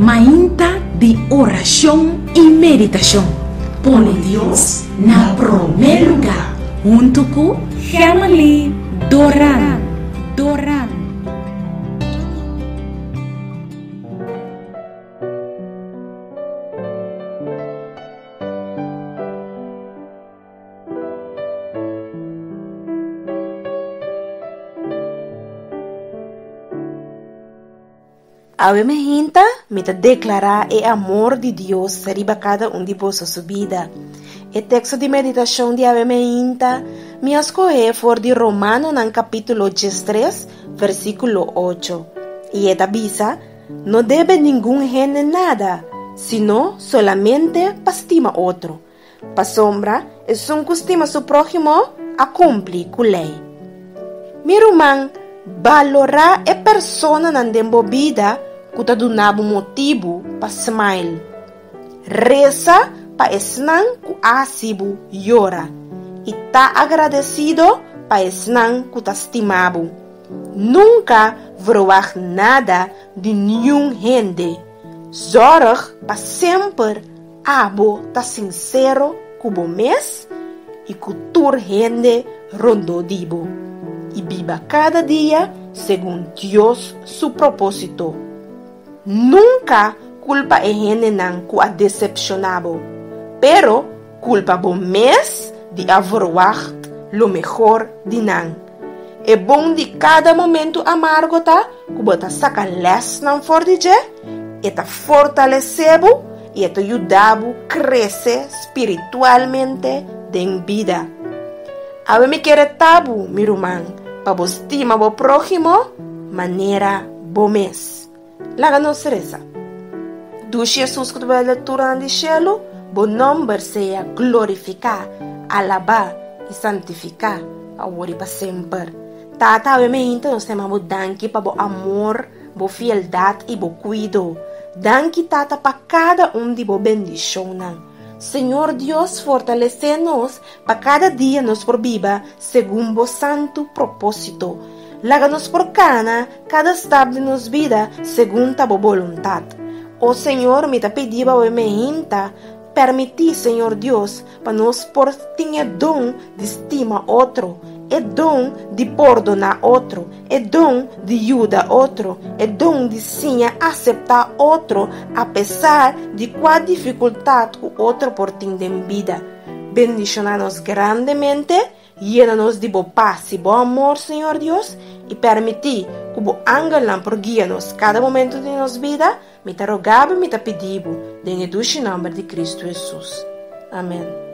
Mainta de oração e meditação. Põe Deus na primeiro lugar. Junto com Family Doran. Ave me hinta, me te declarar o amor de Deus arriba cada de vossa vida. O texto de meditação de Ave me hinta, me escolhe for de Romano no capítulo 13, versículo 8. E esta avisa, não deve ninguém gente nada, sino solamente para estimar outro. Para sombra, é um costume seu próximo a cumprir com a lei. Meu irmão, valorar a pessoa na vida que te donava motivo para smile. Reza para esnan que asibo llora. E tá agradecido para esnan que te estimava. Nunca verwacht nada de nenhum gente. Zorg para sempre abo tá sincero com o mês e com tur gente rondodibo. E viva cada dia segundo Deus su propósito. Nunca culpa a gente não que a decepcionado, pero culpa bom mês de averwacht lo mejor de não. É bom de cada momento amargo tá, que bota saca les não for de je, e ta fortalecebo e te ajudabo crescer espiritualmente de vida. Ave me quer tabu, meu irmão, para vos estima o próximo, maneira bom mês. Láganos reza. Do Jesus que tu vai leitura no cielo, bom nome seja glorificar, alabar e santificar, agora e para sempre. Tata, ave me hinta, nós temos danke para o amor, a fieldade e o cuidado. Danke, tata, para cada de vos bendição. Senhor Deus, fortalece-nos para cada dia nos por viva, segundo o santo propósito. Láganos por cana, cada estado de nos vida, segundo a vontade. O Senhor me te pediu a me hinta, permitir, Senhor Deus, para nós por ter dom de estima outro, é dom de perdonar outro, é dom de ajudar outro, é dom de sim aceitar outro, apesar de qual dificuldade o outro por ter em vida. Bendicionar-nos grandemente, llena-nos de boa paz e bom amor, Senhor Deus, e permitir que o ángel por guia-nos cada momento de nossa vida, me te rogava e me te pedivo, em o nome de Cristo Jesus. Amém.